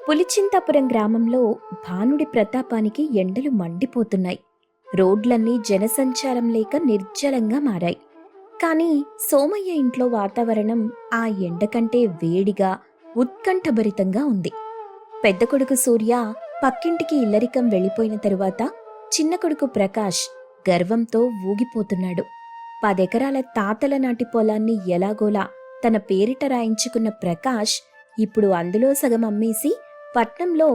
పులిచింతాపురం గ్రామంలో భానుడి ప్రతాపానికి ఎండలు మండిపోతున్నాయి. రోడ్లన్నీ జనసంచారం లేక నిర్జలంగా మారాయి. కాని సోమయ్య ఇంట్లో వాతావరణం ఆ ఎండ కంటే వేడిగా, ఉత్కంఠభరితంగా ఉంది. పెద్ద కొడుకు సూర్య పక్కింటికి ఇల్లరికం వెళ్లిపోయిన తరువాత చిన్న కొడుకు ప్రకాష్ గర్వంతో ఊగిపోతున్నాడు. 10 ఎకరాల తాతల నాటి పొలాన్ని ఎలాగోలా తన పేరిట రాయించుకున్న ప్రకాష్ ఇప్పుడు అందులో సగం అమ్మేసి పట్నంలో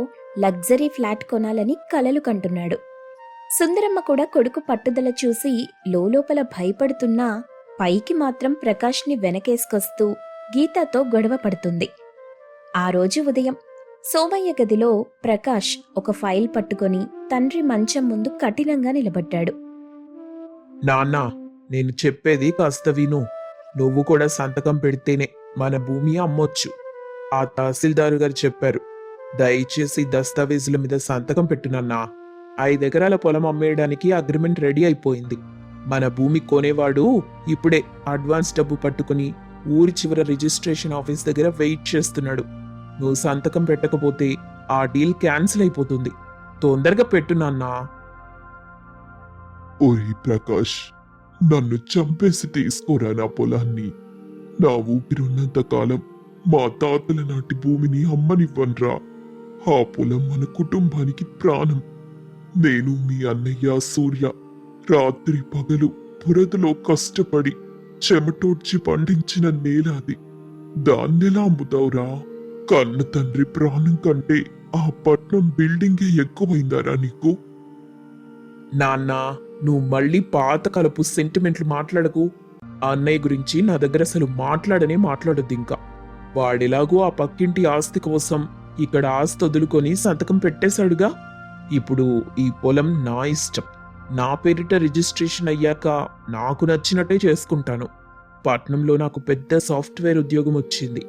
లగ్జరీ ఫ్లాట్ కొనాలని కలలు కంటున్నాడు. సుందరమ్మ కూడా కొడుకు పట్టుదల చూసి లోలోపల భయపడుతున్నా పైకి మాత్రం ప్రకాష్ని వెనకేసుకొస్తూ గీతాతో గొడవ పడుతుంది. ఆ రోజు ఉదయం సోమయ్య గదిలో ప్రకాష్ ఒక ఫైల్ పట్టుకొని తండ్రి మంచం ముందు కఠినంగా నిలబడ్డాడు. నాన్నా, నేను చెప్పేది కాస్త విను. నువ్వు కూడా సంతకం పెడితేనే మన భూమి అమ్మొచ్చు. ఆ తహసీల్దారు గారు చెప్పారు. దయచేసి దస్తావేజుల మీద సంతకం పెట్టునన్నా. 5 ఎకరాల పొలం అమ్మేయడానికి అగ్రిమెంట్ రెడీ అయిపోయింది. మన భూమి కొనేవాడు ఇప్పుడే అడ్వాన్స్ డబ్బు పట్టుకుని ఊరి చివర రిజిస్ట్రేషన్ ఆఫీస్ దగ్గర వెయిట్ చేస్తున్నాడు. నువ్వు సంతకం పెట్టకపోతే ఆ డీల్ క్యాన్సిల్ అయిపోతుంది. తొందరగా పెట్టు నాన్నా. ఓయ్ ప్రకాష్, నన్ను చంపేసి తీసుకోరా నా పొలాన్ని. నా ఊపిరున్నంత కాలం మా తాతల నాటి భూమిని అమ్మనివ్వన్రా. ఆ పొలం మన కుటుంబానికి ప్రాణం. నేను మీ అన్నయ్య సూర్య రాత్రి పగలు బురదలో కష్టపడి చెమటోడ్చి పండించిన నేల అది. దాన్నెలా అమ్ముతావురా? కన్న తండ్రి ప్రాణం కంటే ఆ పట్నం బిల్డింగే ఎక్కువైందారా నీకు? నాన్న, నువ్వు మళ్ళీ పాత కలపు సెంటిమెంట్లు మాట్లాడకు. ఆ అన్నయ్య గురించి నా దగ్గర అసలు మాట్లాడొద్దు ఇంకా. వాడెలాగో ఆ పక్కింటి ఆస్తి కోసం ఇక్కడ ఆస్తి వదులుకొని సంతకం పెట్టేశాడుగా. ఇప్పుడు ఈ పొలం నా ఇష్టం. నా పేరిట రిజిస్ట్రేషన్ అయ్యాక నాకు నచ్చినట్టే చేసుకుంటాను. పట్నంలో నాకు పెద్ద సాఫ్ట్వేర్ ఉద్యోగం వచ్చింది.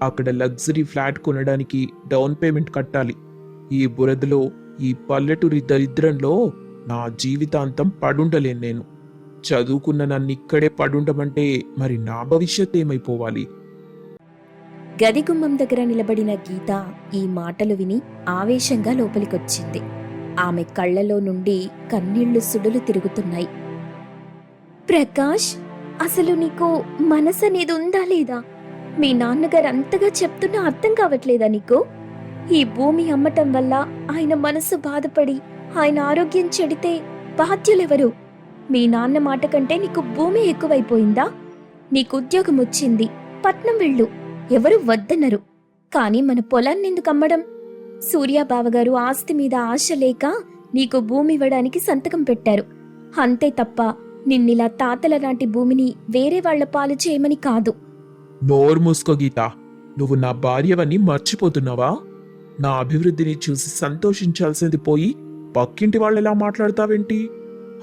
అక్కడ లగ్జరీ ఫ్లాట్ కొనడానికి డౌన్ పేమెంట్ కట్టాలి. ఈ బురదలో, ఈ పల్లెటూరి దరిద్రంలో నా జీవితాంతం పడుండలేను నేను. చదువుకున్న నన్ను ఇక్కడే పడుండమంటే మరి నా భవిష్యత్ ఏమైపోవాలి? గదిగుమ్మం దగ్గర నిలబడిన గీత ఈ మాటలు విని ఆవేశంగా లోపలికొచ్చింది. ఆమె కళ్లలో నుండి కన్నీళ్లు సుడులు తిరుగుతున్నాయి. ప్రకాష్, అసలు నీకు మనసనేది ఉందా లేదా? మీ నాన్నగారు అంతగా చెప్తున్నా అర్థం కావట్లేదా నీకు? ఈ భూమి అమ్మటం వల్ల ఆయన మనసు బాధపడి ఆయన ఆరోగ్యం చెడితే బాధ్యులెవరు? మీ నాన్న మాట కంటే నీకు భూమి ఎక్కువైపోయిందా? నీకు ఉద్యోగం వచ్చింది, పట్నం వెళ్ళు, ఎవరు వద్దనరు. కాని మన పొలాన్నెందుకు అమ్మడం? సూర్యాబావగారు ఆస్తి మీద ఆశ లేక నీకు భూమి ఇవ్వడానికి సంతకం పెట్టారు. అంతే తప్ప నిన్నిలా తాతల నాటి భూమిని వేరే వాళ్ల పాలు చేయమని కాదు. నోరు మూసుకో గీత. నువ్వు నా భార్యవని మర్చిపోతున్నావా? నా అభివృద్ధిని చూసి సంతోషించాల్సింది పోయి పక్కింటి వాళ్ళెలా మాట్లాడతావేంటి?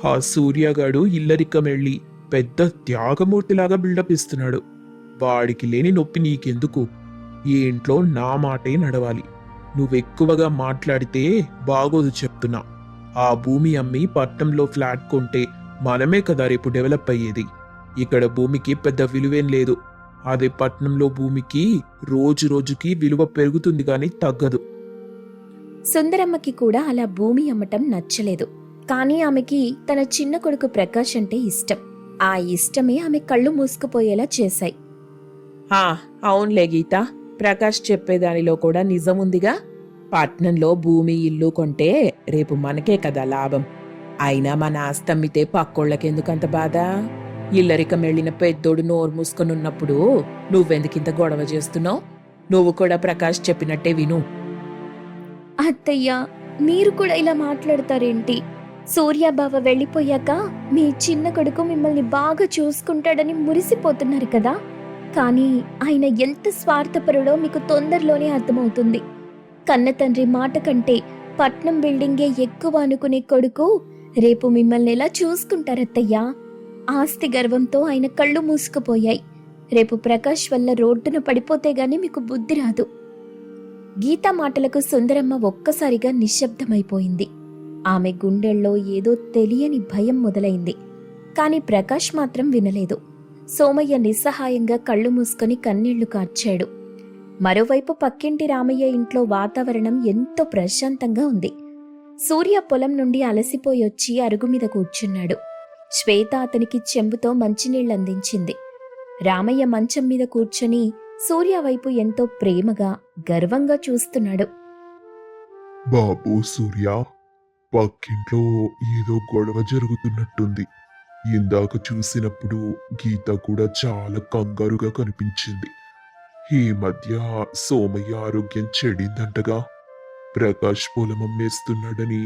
ఆ సూర్యగాడు ఇల్లరికం వెళ్ళి పెద్ద త్యాగమూర్తిలాగా బిల్డప్ ఇస్తున్నాడు. వాడికి లేని నొప్పి నీకెందుకు? ఈ ఇంట్లో నా మాటే నడవాలి. నువ్వెక్కువగా మాట్లాడితే బాగోదు చెప్తున్నా. ఆ భూమి అమ్మి పట్నంలో ఫ్లాట్ కొంటే మనమే కదా రేపు డెవలప్ అయ్యేది. ఇక్కడ భూమికి పెద్ద విలువేం లేదు. అదే పట్నంలో భూమికి రోజు రోజుకి విలువ పెరుగుతుంది గాని తగ్గదు. సుందరమ్మకి కూడా అలా భూమి అమ్మటం నచ్చలేదు. కానీ ఆమెకి తన చిన్న కొడుకు ప్రకాష్ అంటే ఇష్టం. ఆ ఇష్టమే ఆమె కళ్ళు మూసుకుపోయేలా చేశాయి. అవునులే గీత, ప్రకాష్ చెప్పేదానిలో కూడా నిజముందిగా. పట్నంలో భూమి ఇల్లు కొంటే రేపు మనకే కదా లాభం. అయినా మన ఆస్తమ్మితే పక్కోళ్ళకెందుకంత బాధ? ఇల్లరికం వెళ్ళిన పెద్దోడు నోరు మూసుకొనున్నప్పుడు నువ్వెందుకింత గొడవ చేస్తున్నావు? నువ్వు కూడా ప్రకాష్ చెప్పినట్టే విను. అత్తయ్య, మీరు కూడా ఇలా మాట్లాడతారేంటి? సూర్యాబావ వెళ్ళిపోయాక మీ చిన్న కొడుకు మిమ్మల్ని బాగా చూసుకుంటాడని మురిసిపోతున్నారు కదా. కానీ ఆయన ఎంత స్వార్థపరుడో మీకు తొందరలోనే అర్థమవుతుంది. కన్న తండ్రి మాట కంటే పట్నం బిల్డింగే ఎక్కువ అనుకునే కొడుకు రేపు మిమ్మల్ని ఎలా చూసుకుంటారత్తయ్యా? ఆస్తి గర్వంతో ఆయన కళ్ళు మూసుకుపోయాయి. రేపు ప్రకాష్ వల్ల రోడ్డున పడిపోతే గాని మీకు బుద్ధి రాదు. గీత మాటలకు సుందరమ్మ ఒక్కసారిగా నిశ్శబ్దమైపోయింది. ఆమె గుండెల్లో ఏదో తెలియని భయం మొదలైంది. కాని ప్రకాష్ మాత్రం వినలేదు. సోమయ్య నిస్సహాయంగా కళ్ళు మూసుకొని కన్నీళ్లు కార్చాడు. మరోవైపు పక్కింటి రామయ్య ఇంట్లో వాతావరణం ఎంతో ప్రశాంతంగా ఉంది. సూర్య పొలం నుండి అలసిపోయొచ్చి అరుగు మీద కూర్చున్నాడు. శ్వేత అతనికి చెంబుతో మంచినీళ్లందించింది. రామయ్య మంచం మీద కూర్చొని సూర్య వైపు ఎంతో ప్రేమగా గర్వంగా చూస్తున్నాడు. బాబు సూర్య, పక్కింట్లో ఏదో గొడవ జరుగుతున్నట్టుంది. ఇందాక చూసినప్పుడు గీత కూడా చాలా కంగారుగా కనిపించింది. ఈ మధ్య సోమయ్య ఆరోగ్యం చెడిందంటగా. ప్రకాష్ పొలం అమ్మేస్తున్నాడని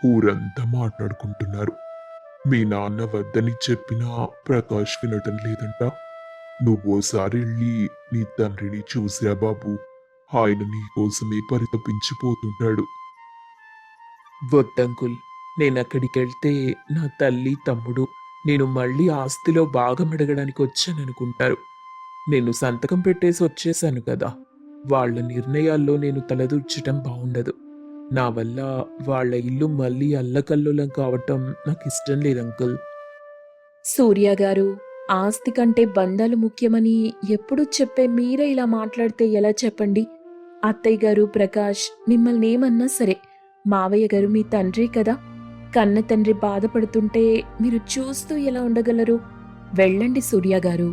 ఊరంతా మాట్లాడుకుంటున్నారు. మీ నాన్న వద్దని చెప్పినా ప్రకాష్ వినటం లేదంట. నువ్వోసారి వెళ్ళి నీ తండ్రిని చూసిరా బాబు. ఆయన నీకోసమే పరితపించిపోతుంటాడు. వద్దంకుల్, నేనక్కడికెళ్తే నా తల్లి తమ్ముడు నేను మళ్ళీ ఆస్తిలో భాగం అడగడానికి వచ్చాననుకుంటారు. నేను సంతకం పెట్టేసి వచ్చేశాను కదా. వాళ్ళ నిర్ణయాల్లో నేను తలదూర్చటం బాగుండదు. నా వల్ల వాళ్ళ ఇల్లు మళ్ళీ అల్లకల్లోలం కావటం నాకు ఇష్టం లేదంకుల్. సూర్య గారు, ఆస్తి కంటే బంధాలు ముఖ్యమని ఎప్పుడూ చెప్పే మీరే ఇలా మాట్లాడితే ఎలా చెప్పండి? అత్తయ్య గారు, ప్రకాష్ మిమ్మల్ని ఏమన్నా సరే, మావయ్య గారు మీ తండ్రి కదా. కన్న తండ్రి బాధపడుతుంటే మీరు చూస్తూ ఎలా ఉండగలరు? వెళ్ళండి సూర్య గారు,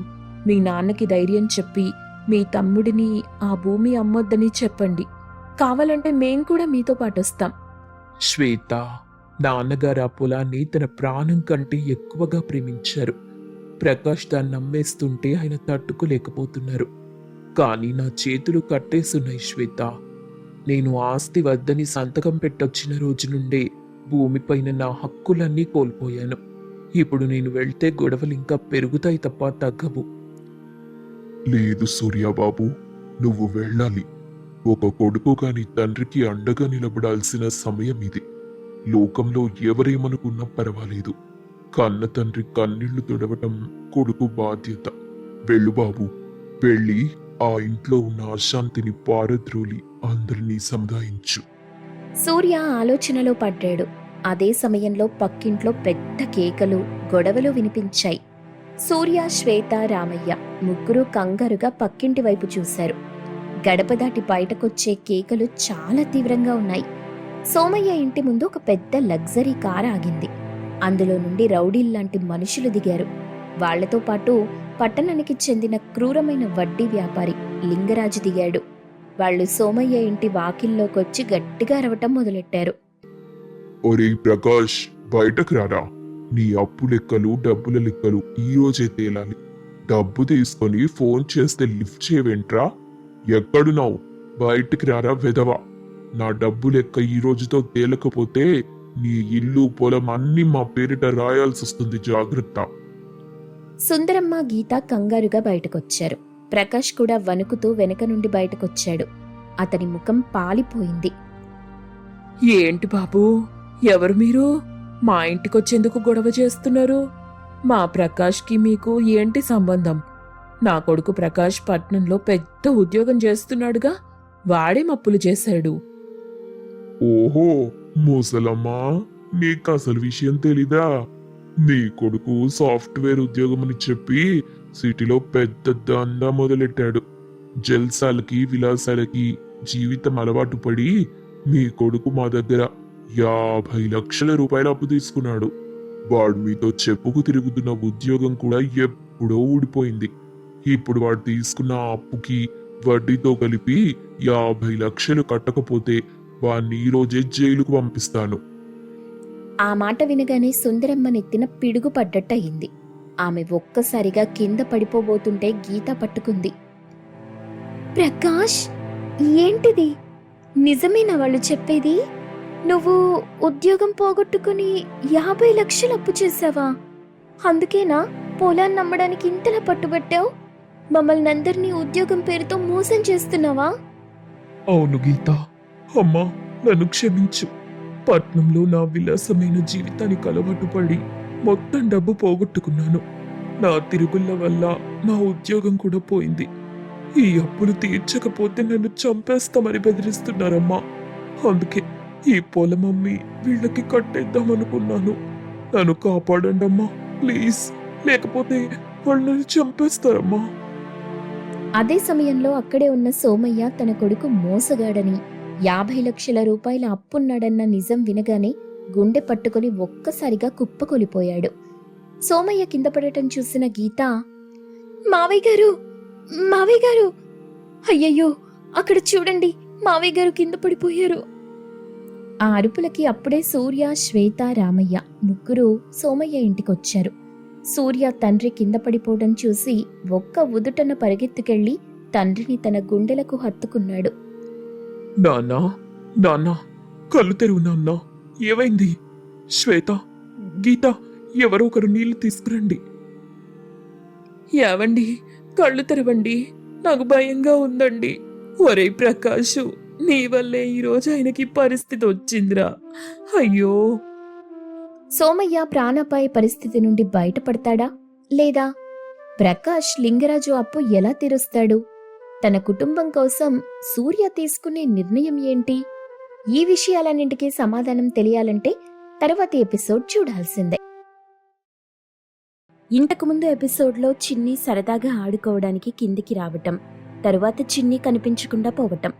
మీ నాన్నకి ధైర్యం చెప్పి మీ తమ్ముడిని ఆ భూమి అమ్మొద్దని చెప్పండి. కావాలంటే మేం కూడా మీతో పాటొస్తాం. శ్వేత, నాన్నగారు ఆ పొలాన్ని తన ప్రాణం కంటే ఎక్కువగా ప్రేమించారు. ప్రకాష్ దాన్ని నమ్మేస్తుంటే ఆయన తట్టుకోలేకపోతున్నారు. కానీ నా చేతులు కట్టేసున్నాయి శ్వేత. నేను ఆస్తి వద్దని సంతకం పెట్టొచ్చిన రోజు నుండే భూమిపైన నా హక్కులన్నీ కోల్పోయాను. ఇప్పుడు నేను వెళ్తే గొడవలు ఇంకా పెరుగుతాయి తప్ప తగ్గవు. లేదు సూర్యబాబు, నువ్వు వెళ్ళాలి. ఒక కొడుకుగా నీ తండ్రికి అండగా నిలబడాల్సిన సమయం ఇది. లోకంలో ఎవరేమనుకున్నా పర్వాలేదు. కన్న తండ్రి కన్నీళ్లు తుడవటం కొడుకు బాధ్యత. వెళ్ళు బాబు, వెళ్ళి ఆ ఇంట్లో ఉన్న అశాంతిని పారద్రోలి అందరినీ సముదాయించు. సూర్య ఆలోచనలో పడ్డాడు. అదే సమయంలో పక్కింట్లో పెద్ద కేకలు, గొడవలు వినిపించాయి. సూర్య, శ్వేత, రామయ్య ముగ్గురు కంగారుగా పక్కింటి వైపు చూశారు. గడప దాటి బయటకొచ్చే కేకలు చాలా తీవ్రంగా ఉన్నాయి. సోమయ్య ఇంటి ముందు ఒక పెద్ద లగ్జరీ కార్ ఆగింది. అందులో నుండి రౌడీల్లాంటి మనుషులు దిగారు. వాళ్లతో పాటు పట్టణానికి చెందిన క్రూరమైన వడ్డీ వ్యాపారి లింగరాజు దిగాడు. వాళ్ళు సోమయ్య ఇంటి వాకిల్లోకొచ్చి గట్టిగా అరవటం మొదలెట్టారు. ఒరే ప్రకాష్, బయటకు రారా. నీ అప్పు లెక్కలు, డబ్బుల లెక్కలు ఈ రోజే తేలాలి. డబ్బు తీసుకొని ఫోన్ చేస్తే లిఫ్ట్ చేయవేంట్రా? ఎక్కడున్నావు? బయటికి రారా వెధవా. నా డబ్బు లెక్క ఈ రోజుతో తేలకపోతే నీ ఇల్లు, పొలం అన్ని మా పేరిట రాయాల్సి వస్తుంది, జాగ్రత్త. సుందరమ్మ, గీత కంగారుగా బయటకొచ్చారు. ప్రకాష్ కూడా వణుకుతూ వెనక నుండి బయటకొచ్చాడు. అతని ముఖం పాలిపోయింది. ఏంటి బాబూ, ఎవరు మీరు? మా ఇంటికొచ్చేందుకు గొడవ చేస్తున్నారు? మా ప్రకాష్కి మీకు ఏంటి సంబంధం? నా కొడుకు ప్రకాష్ పట్నంలో పెద్ద ఉద్యోగం చేస్తున్నాడుగా, వాడే మప్పులు చేశాడు. ఓహో ముసలమ్మా, నీకు అసలు విషయం తెలీదా? నీ కొడుకు సాఫ్ట్వేర్ ఉద్యోగమని చెప్పి సిటీలో పెద్ద దందా మొదలెట్టాడు. జల్సాలకి, విలాసాలకి జీవితం అలవాటు పడి మీ కొడుకు మా దగ్గర 50 లక్షల రూపాయల అప్పు తీసుకున్నాడు. వాడు మీతో చెప్పుకు తిరుగుతున్న ఉద్యోగం కూడా ఎప్పుడో ఊడిపోయింది. ఇప్పుడు వాడు తీసుకున్న అప్పుకి వడ్డీతో కలిపి 50 లక్షలు కట్టకపోతే వాణ్ణి ఈ రోజే జైలుకు పంపిస్తాను. ఆ మాట వినగానే సుందరమ్మ నెత్తిన పిడుగు పడ్డట్టయింది. ఆమె ఒక్కసారిగా కింద పడిపోబోతుంటే గీత పట్టుకుంది. ప్రకాష్, ఏంటిది? నిజమేనా వాళ్ళు చెప్పేది? నువ్వు ఉద్యోగం పోగొట్టుకుని 50 లక్షలు అప్పు చేశావా? అందుకేనా పొలాన్ని నమ్మడానికి ఇంతలా పట్టుబట్టావు? మమ్మల్ని అందరినీ ఉద్యోగం పేరుతో మోసం చేస్తున్నావా? అవును గీత, అమ్మా నన్ను క్షమించు. పట్నంలో నా విలాసమైన జీవితానికి అలవాటు పడి మొత్తం డబ్బు పోగొట్టుకున్నాను. నా తిరుగుళ్ళ వల్ల నా ఉద్యోగం కూడా పోయింది. ఈ అప్పులు తీర్చకపోతే నన్ను చంపేస్తామని బెదిరిస్తున్నారమ్మా. అందుకే ఈ పొలం అమ్మి వీళ్ళకి కట్టేద్దామనుకున్నాను. నన్ను కాపాడండి అమ్మా, ప్లీజ్. లేకపోతే వాళ్ళు నన్ను చంపేస్తారమ్మా. అదే సమయంలో అక్కడే ఉన్న సోమయ్య తన కొడుకు మోసగాడని 50 లక్షల రూపాయల అప్పున్నాడన్న నిజం వినగానే గుండె పట్టుకుని ఒక్కసారిగా కుప్పకొలిపోయాడు. సోమయ్య కింద పడటం చూసిన గీత, మావయ్య గారు, మావయ్య గారు, అయ్యయ్యో అక్కడ చూడండి, మావయ్య గారు కింద పడిపోయారు. ఆ అరుపులకి అప్పుడే సూర్య, శ్వేత, రామయ్య ముగ్గురు సోమయ్య ఇంటికొచ్చారు. సూర్య తండ్రి కింద పడిపోవడం చూసి ఒక్క ఉదుటన పరిగెత్తుకెళ్లి తండ్రిని తన గుండెలకు హత్తుకున్నాడు. నాన్నా, నాన్నా, కళ్ళు తెరువు నాన్నా. ఏమైంది? శ్వేత, గీత, ఎవరో ఒకరు నీళ్లు తీసుకురండి. ఏవండి, కళ్ళు తెరవండి, నాకు భయంగా ఉందండి. ఒరే ప్రకాషు, నీ వల్లే ఈరోజు ఆయనకి పరిస్థితి వచ్చిందిరా. అయ్యో. సోమయ్య ప్రాణాపాయ పరిస్థితి నుండి బయటపడతాడా లేదా? ప్రకాష్ లింగరాజు అప్పు ఎలా తీరుస్తాడు? తన కుటుంబం కోసం సూర్య తీసుకునే నిర్ణయం ఏంటి? ఈ విషయాలన్నింటికీ సమాధానం తెలియాలంటే తర్వాతి ఎపిసోడ్ చూడాల్సిందే. ఇంతకుముందు ఎపిసోడ్లో చిన్ని సరదాగా ఆడుకోవడానికి కిందికి రావటం, తరువాత చిన్ని కనిపించకుండా పోవటం,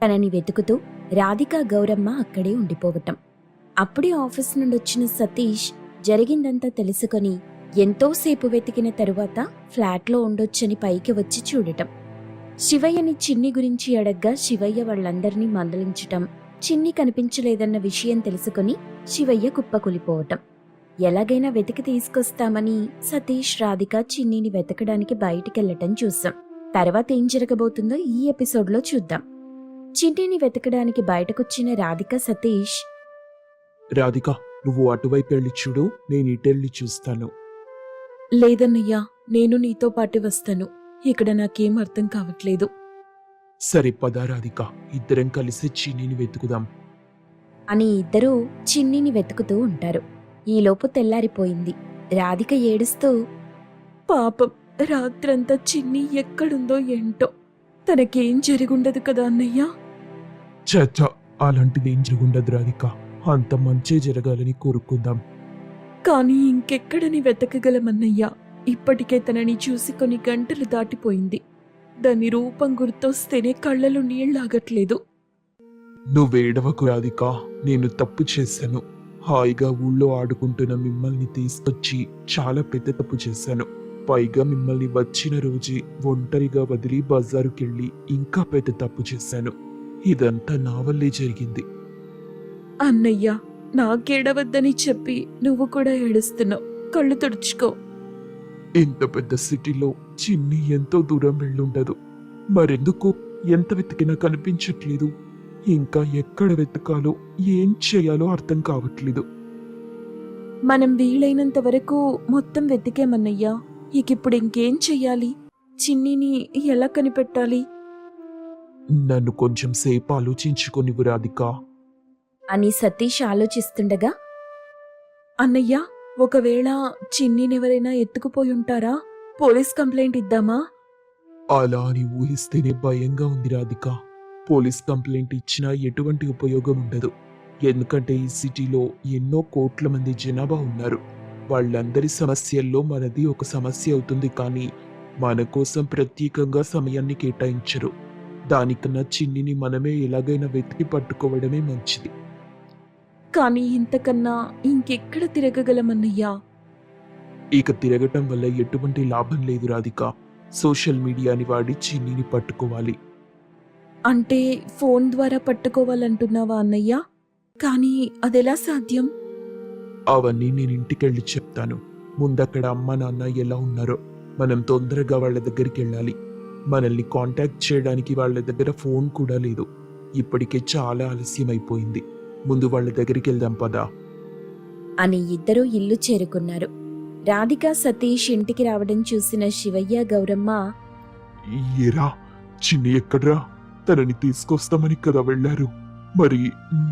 తనని వెతుకుతూ రాధిక, గౌరమ్మ అక్కడే ఉండిపోవటం. అప్పుడే ఆఫీస్ నుండొచ్చిన సతీష్ జరిగిందంతా తెలుసుకొని ఎంతోసేపు వెతికిన తరువాత ఫ్లాట్లో ఉండొచ్చని పైకి వచ్చి చూడటం. శివయ్యని చిన్ని గురించి అడగ్గా శివయ్య వాళ్ళందరినీ మందలించటం, చిన్ని కనిపించలేదన్న విషయం తెలుసుకొని శివయ్య కుప్పకూలిపోవటం. ఎలాగైనా వెతికి తీసుకొస్తామని సతీష్, రాధిక చిన్నిని వెతకడానికి బయటికెళ్లటం చూసాం. తర్వాత ఏం జరగబోతుందో ఈ ఎపిసోడ్లో చూద్దాం. చిన్నిని వెతకడానికి బయటకొచ్చిన రాధిక, సతీష్, రాధిక, నువ్వు అటువైపు వెళ్ళి చూడు, నేను ఇటెళ్ళి చూస్తాను. లేదన్నయ్యా, నేను నీతో పాటు వస్తాను. ఇక్కడ నాకేం అర్థం కావట్లేదు. సరే పద రాధిక, ఇద్దరం కలిసి చిన్నిని వెతుకుదాం అని ఇద్దరూ చిన్నిని వెతుకుతూ ఉంటారు. ఈలోపు తెల్లారిపోయింది. రాధిక ఏడుస్తూ, పాపం, రాత్రంతా చిన్ని ఎక్కడుందో ఏంటో. తనకేం జరిగుండదు కదా అన్నయ్యా? చచ్చా, అలాంటిదేం జరుగుండదు రాధిక. అంత మంచే జరగాలని కోరుకుందాం. కానీ ఇంకెక్కడని వెతకగలమన్నయ్యా? ఇప్పటికే తనని చూసి కొన్ని గంటలు దాటిపోయింది. దాని రూపం గుర్తొస్తేనే కళ్ళలో నీళ్లాగట్లేదు. నువ్వేడవకు రాధిక, నేను తప్పు చేశాను. హాయిగా ఊళ్ళో ఆడుకుంటున్న మిమ్మల్ని తీసుకొచ్చి చాలా పెద్ద తప్పు చేశాను. పైగా మిమ్మల్ని వచ్చిన రోజే ఒంటరిగా వదిలి బజారుకెళ్ళి ఇంకా పెద్ద తప్పు చేశాను. ఇదంతా నా వల్లే జరిగింది. అన్నయ్యా, నాకేడవద్దని చెప్పి నువ్వు కూడా ఏడుస్తున్నావు. కళ్ళు తుడుచుకో. ఇంత పెద్ద సిటీలో చిన్ని ఎంతో దూరం వెళ్ళుండదు. మరెందుకు ఎంత వెతికినా కనిపించట్లేదు. ఇంకా ఎక్కడ వెతకాలో, ఏం చేయాలో అర్థం కావట్లేదు. మనం వీలైనంత వరకు మొత్తం వెతికేమన్నయ్యా. ఇకిప్పుడు ఇంకేం చెయ్యాలి? చిన్నిని ఎలా కనిపెట్టాలి? నన్ను కొంచెం సేపు ఆలోచించుకొనివ్వు రాధిక. అని సతీష్ ఆలోచిస్తుండగా, అన్నయ్యా, ఒకవేళ చిన్నినెవరైనా ఎత్తుకుపోయి ఉంటారా? పోలీస్ కంప్లైంట్ ఇద్దామా? అలా అని ఊహిస్తేనే భయంగా ఉంది రాధిక. పోలీస్ కంప్లైంట్ ఇచ్చినా ఎటువంటి ఉపయోగం ఉండదు. ఎందుకంటే ఈ సిటీలో ఎన్నో కోట్ల మంది జనాభా ఉన్నారు. వాళ్ళందరి సమస్యల్లో మనది ఒక సమస్య అవుతుంది, కానీ మన కోసం ప్రత్యేకంగా సమయాన్ని కేటాయించరు. దానికన్నా చిన్నిని మనమే ఎలాగైనా వెతికి పట్టుకోవడమే మంచిది. కానీ ఇంతకన్నా ఇంకెక్కడ తిరగగలమన్నయ్యా? ఇక తిరగటం వల్ల ఎటువంటి లాభం లేదు రాధిక. సోషల్ మీడియాని వాడి చిన్నిని పట్టుకోవాలి. అంటే ఫోన్ ద్వారా పట్టుకోవాలంటున్నావా అన్నయ్యా? కానీ అదెలా సాధ్యం? అవన్నీ నేను ఇంటికెళ్ళి చెప్తాను. ముందక్కడ అమ్మ నాన్న ఎలా ఉన్నారో మనం తొందరగా వాళ్ళ దగ్గరికి వెళ్ళాలి. మనల్ని కాంటాక్ట్ చేయడానికి వాళ్ళ దగ్గర ఫోన్ కూడా లేదు. ఇప్పటికే చాలా ఆలస్యం అయిపోయింది. ముందు వాళ్ళ దగ్గరికి వెళ్దాం పదా అని ఇద్దరూ ఇల్లు చేరుకున్నారు. రాధిక, సతీష్ ఇంటికి రావడం చూసిన శివయ్య, గౌరమ్మ, ఏరా, చిన్ని ఎక్కడ్రా? తనని తీసుకొస్తామని కదా వెళ్ళారు. మరి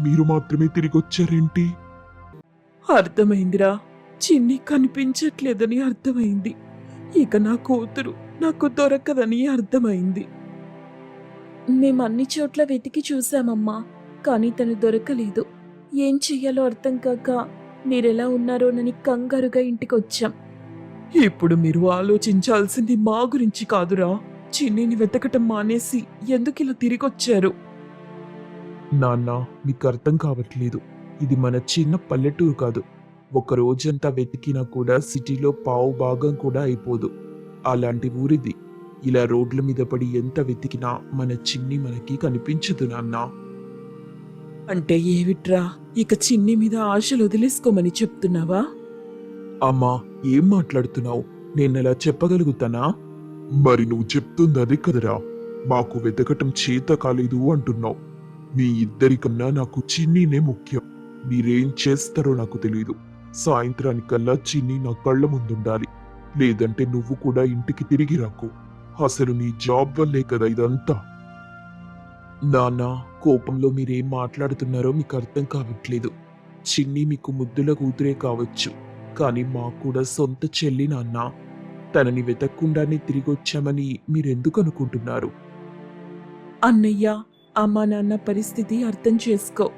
మీరు మాత్రమే తిరిగి వచ్చారేంటి? అర్థమైందిరా, చిన్ని కనిపించట్లేదని అర్థమైంది. ఇక నా కూతురు నాకు దొరకదని అర్థమైంది. మేమన్ని చోట్ల వెతికి చూశామమ్మా, కానీ తను దొరకలేదు. ఏం చెయ్యాలో అర్థం కాక మీరెలా ఉన్నారోనని కంగారుగా ఇంటికొచ్చాం. ఇప్పుడు మీరు ఆలోచించాల్సింది మా గురించి కాదురా, చిన్నిని వెతకటం మానేసి ఎందుకు ఇలా తిరిగొచ్చారు? నాన్న, మీకు అర్థం కావట్లేదు. ఇది మన చిన్న పల్లెటూరు కాదు. ఒక రోజంతా వెతికినా కూడా సిటీలో పావు భాగం కూడా అయిపోదు. అలాంటి ఊరిది. ఇలా రోడ్ల మీద పడి ఎంత వెతికినా మన చిన్ని మనకి కనిపించదు నాన్న. అంటే ఏవిట్రా, ఇక చిన్ని మీద ఆశలు వదిలేసుకోమని చెప్తున్నావా? అమ్మా, ఏం మాట్లాడుతున్నావు? నేనలా చెప్పగలుగుతానా? మరి నువ్వు చెప్తుంది అదే కదరా, మాకు వెతకటం చేత కాలేదు అంటున్నావు. మీ ఇద్దరికన్నా నాకు చిన్నీనే ముఖ్యం. మీరేం చేస్తారో నాకు తెలీదు. సాయంత్రానికల్లా చిన్ని నా కళ్ళ ముందుండాలి. లేదంటే నువ్వు కూడా ఇంటికి తిరిగి రాకు. అసలు నీ జాబ్ వల్లే కదా ఇదంతా. నాన్న, కోపంలో మీరేం మాట్లాడుతున్నారో మీకు అర్థం కావట్లేదు. చిన్ని మీకు ముద్దుల కూతురే కావచ్చు, కానీ మాకు కూడా సొంత చెల్లి నాన్న. తనని వెతక్కుండానే తిరిగొచ్చామని మీరెందుకు అనుకుంటున్నారు? అన్నయ్య, అమ్మా నాన్న పరిస్థితి అర్థం చేసుకో.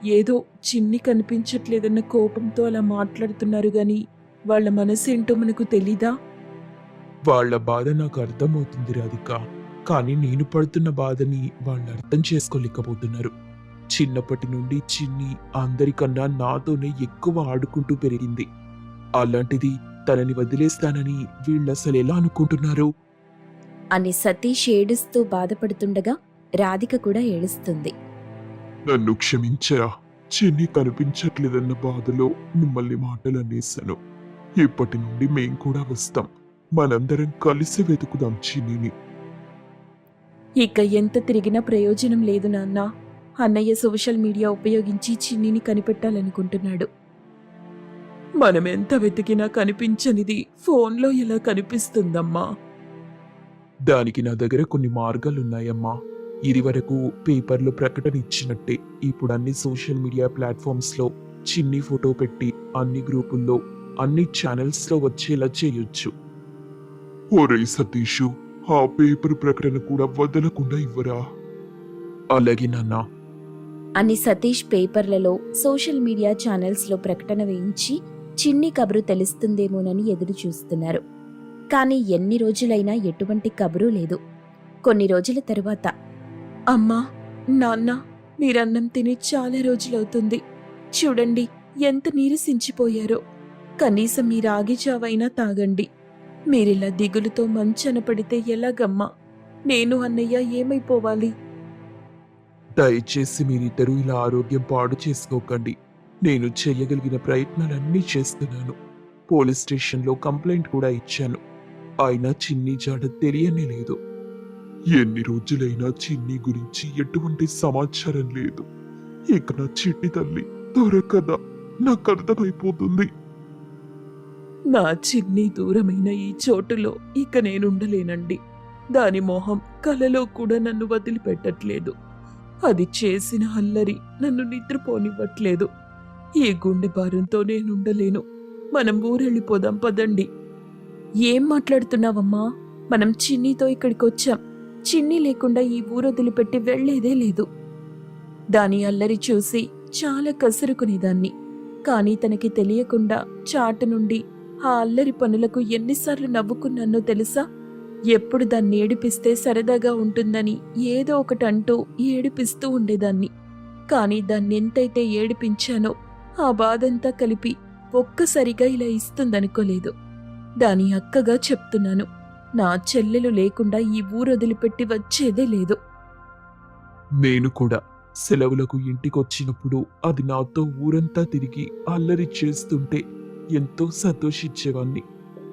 ఏదో చిన్ని కనిపించట్లేదన్న కోపంతో అలా మాట్లాడుతున్నారు గాని వాళ్ళ మనసేంటో మనకు తెలీదా? వాళ్ళ బాధ నాకు అర్థమవుతుంది రాధిక, కానీ నేను పడుతున్న బాధని వాళ్ళు అర్థం చేసుకోలేకపోతున్నారు. చిన్నప్పటి నుండి చిన్ని అందరికన్నా నాతోనే ఎక్కువ ఆడుకుంటూ పెరిగింది. అలాంటిది తనని వదిలేస్తానని వీళ్ళసలు ఎలా అనుకుంటున్నారు? అని సతీష్ ఏడుస్తూ బాధపడుతుండగా రాధిక కూడా ఏడుస్తుంది. నన్ను క్షమించరా. చిన్ని కనిపించట్లేదన్న బాధలో మిమ్మల్ని మాటలు అనేశాను. ఇప్పటి నుండి మేం కూడా వస్తాం. మనందరం కలిసి వెతుకుదాం చిన్నిని. ఇక ఎంత తిరిగినా ప్రయోజనం లేదు నాన్న. అన్నయ్య సోషల్ మీడియా ఉపయోగించి చిన్నిని కనిపెట్టాలనుకుంటున్నాడు. మనం ఎంత వెతికినా కనిపించనిది ఫోన్లో ఎలా కనిపిస్తుందమ్మా? దానికి నా దగ్గర కొన్ని మార్గాలున్నాయమ్మా. ఇదివరకు పేపర్లో ప్రకటన ఇచ్చినట్టే ఇప్పుడు అన్ని సోషల్ మీడియా ప్లాట్ఫామ్స్లో చిన్ని ఫోటో పెట్టి అన్ని గ్రూపుల్లో అన్ని ఛానల్స్లో వచ్చేలా చేయొచ్చు. ఒరే సతీషు, ఆ పేపర్ ప్రకటన కూడా వదలకుండా ఇవ్వరా. అలాగే నాన్న. అని సతీష్ పేపర్లలో సోషల్ మీడియా ఛానల్స్లో ప్రకటన వేయించి చిన్ని కబురు తెలుస్తుందేమోనని ఎదురు చూస్తున్నారు. కానీ ఎన్ని రోజులైనా ఎటువంటి కబురు లేదు. కొన్ని రోజుల తరువాత, అమ్మా, నాన్న, మీరన్నం తిని చాలా రోజులవుతుంది. చూడండి ఎంత నీరసించిపోయారో. కనీసం మీ రాగి చావైనా తాగండి. మీరిలా దిగులుతో మంచన పడితే ఎలాగమ్మా? నేను అన్నయ్య ఏమైపోవాలి? దయచేసి మీరిద్దరూ ఇలా ఆరోగ్యం పాడు చేసుకోకండి. నేను చేయగలిగిన ప్రయత్నాలన్నీ చేస్తున్నాను. పోలీస్ స్టేషన్లో కంప్లైంట్ కూడా ఇచ్చాను. అయినా చిన్ని జాడ తెలియనే లేదు. ఎన్ని రోజులైనా చిన్ని గురించి ఎటువంటి సమాచారం లేదు. ఇక నా చిట్టి తల్లి దొరకదా, నాకు అర్థమైపోతుంది. నా చిన్ని దూరమైన ఈ చోటులో ఇక నేనుండలేనండి. దాని మొహం కలలో కూడా నన్ను వదిలిపెట్టట్లేదు. అది చేసిన అల్లరి నన్ను నిద్రపోనివ్వట్లేదు. ఈ గుండె భారంతో నేనుండలేను. మనం ఊరెళ్ళిపోదాం పదండి. ఏం మాట్లాడుతున్నావమ్మా? మనం చిన్నితో ఇక్కడికొచ్చాం. చిన్ని లేకుండా ఈ ఊరొదిలిపెట్టి వెళ్లేదే లేదు. దాని అల్లరి చూసి చాలా కసురుకునేదాన్ని. కానీ తనకి తెలియకుండా చాటు నుండి ఆ అల్లరి పనులకు ఎన్నిసార్లు నవ్వుకున్నానో తెలుసా? ఎప్పుడు దాన్ని ఏడిపిస్తే సరదాగా ఉంటుందని ఏదో ఒకటి అంటూ ఏడిపిస్తూ ఉండేదాన్ని. కానీ దాన్ని ఎంతైతే ఏడిపించానో ఆ బాధంతా కలిపి ఒక్కసారిగా ఇలా ఇస్తుందనుకోలేదు. దాని అక్కగా చెప్తున్నాను, నా చెల్లెలు లేకుండా ఈ ఊరొదిలిపెట్టి వచ్చేదే లేదు. నేను కూడా సెలవులకు ఇంటికొచ్చినప్పుడు అది నాతో ఊరంతా తిరిగి అల్లరి చేస్తుంటే ఎంతో సంతోషించేవాణ్ణి.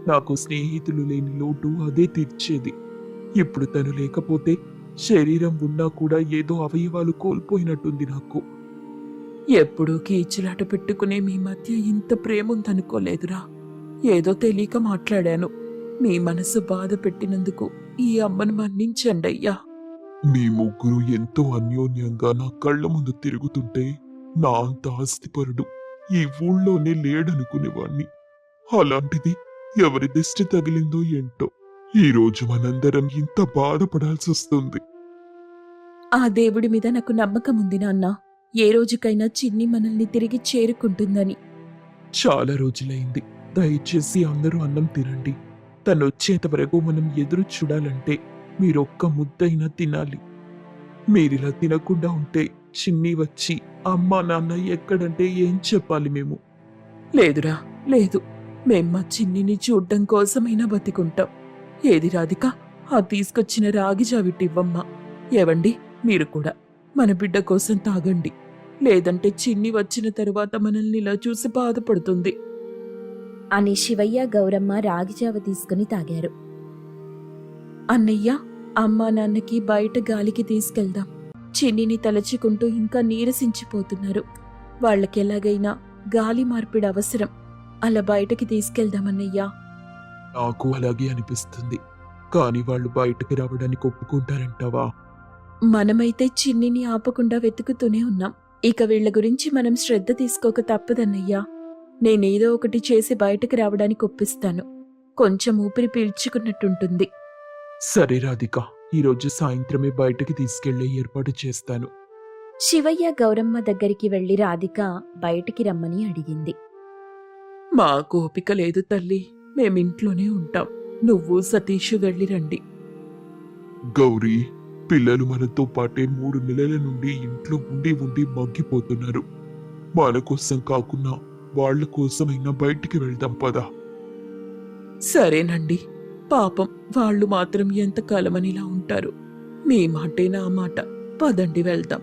నాకు స్నేహితులు లేని లోటు అదే తీర్చేది. ఇప్పుడు తను లేకపోతే శరీరం ఉన్నా కూడా ఏదో అవయవాలు కోల్పోయినట్టుంది నాకు. ఎప్పుడూ కీచులాట పెట్టుకునే మీ మధ్య ఇంత ప్రేముందనుకోలేదురా. ఏదో తెలియక మాట్లాడాను. మీ మనసు బాధ పెట్టినందుకు ఈ అమ్మను మన్నించండయ్యా. మీ ముగ్గురు ఎంతో అన్యోన్యంగా నా కళ్ళ ముందు తిరుగుతుంటే నా అంత ఆస్తిపరుడు ఈ ఊళ్ళోనే లేడనుకునేవాణ్ణి. అలాంటిది ఎవరి దిష్టి తగిలిందో ఏంటో ఈ రోజు మనందరం ఇంత బాధపడాల్సి వస్తుంది. ఆ దేవుడి మీద నాకు నమ్మకం ఉంది నాన్న. ఏ రోజుకైనా చిన్ని మనల్ని తిరిగి చేరుకుంటుందని. చాలా రోజులైంది. దయచేసి అందరూ అన్నం తినండి. తను వచ్చేంత వరకు మనం ఎదురు చూడాలంటే మీరొక్క ముద్దైనా తినాలి. మీరిలా తినకుండా ఉంటే చిన్ని వచ్చి అమ్మా నాన్న ఎక్కడంటే ఏం చెప్పాలి మేము? లేదురా, లేదు. మేం మా చిన్నిని చూడ్డం కోసమైనా బతికుంటాం. ఏది రాధిక, ఆ తీసుకొచ్చిన రాగి జావిట్టివ్వమ్మా. ఏవండి, మీరు కూడా మన బిడ్డ కోసం తాగండి. లేదంటే చిన్ని వచ్చిన తరువాత మనల్ని ఇలా చూసి బాధపడుతుంది. అని శివయ్య గౌరమ్మ రాగిజావ తీసుకుని తాగారు. అన్నయ్య, అమ్మా నాన్నకి బయట గాలికి తీసుకెళ్దాం. చిన్నిని తలచుకుంటూ ఇంకా నీరసించిపోతున్నారు. వాళ్ళకెలాగైనా గాలి మార్పిడి అవసరం. అలా బయటకి తీసుకెళ్దామన్నయ్యా. నాకు అలాగే అనిపిస్తుంది. కానీ వాళ్ళు బయటకు రావడానికి ఒప్పుకుంటారంటావా? మనమైతే చిన్నిని ఆపకుండా వెతుకుతూనే ఉన్నాం. ఇక వీళ్ల గురించి మనం శ్రద్ధ తీసుకోక తప్పదన్నయ్యా. నేనేదో ఒకటి చేసి బయటకు రావడానికి ఒప్పిస్తాను. కొంచెం ఊపిరి పీల్చుకున్నట్టుంటుంది. సరే రాధిక, ఈరోజు సాయంత్రమే బయటకి తీసుకెళ్లే ఏర్పాటు చేస్తాను. శివయ్య గౌరమ్మ దగ్గరికి వెళ్లి రాధిక బయటికి రమ్మని అడిగింది. మా ఓపిక లేదు తల్లి, మేమింట్లోనే ఉంటాం. నువ్వు సతీష్ వెళ్ళి రండి. గౌరీ, పిల్లలు మనతో పాటే 3 నెలల నుండి ఇంట్లో ఉండి ఉండి మగ్గిపోతున్నారు. మన కోసం కాకున్నా వాళ్ళ కోసమైనా బయటికి వెళ్దాం పదా. సరేనండి. పాపం వాళ్ళు మాత్రం ఎంతకాలమనిలా ఉంటారు. మీ మాటే నా మాట. పదండి వెళ్దాం.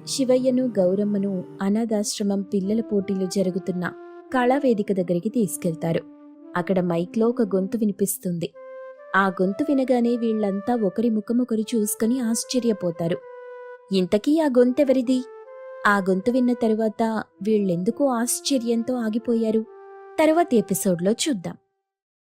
శివయ్యను గౌరమ్మను అనాథాశ్రమం పిల్లల పోటీలు జరుగుతున్న కళావేదిక దగ్గరికి తీసుకెళ్తారు. అక్కడ మైక్లో ఒక గొంతు వినిపిస్తుంది. ఆ గొంతు వినగానే వీళ్లంతా ఒకరి ముఖమొకరు చూసుకుని ఆశ్చర్యపోతారు. ఇంతకీ ఆ గొంతెవరిది? ఆ గొంతు విన్న తరువాత వీళ్ళెందుకు ఆశ్చర్యంతో ఆగిపోయారు? తరువాతి ఎపిసోడ్లో చూద్దాం.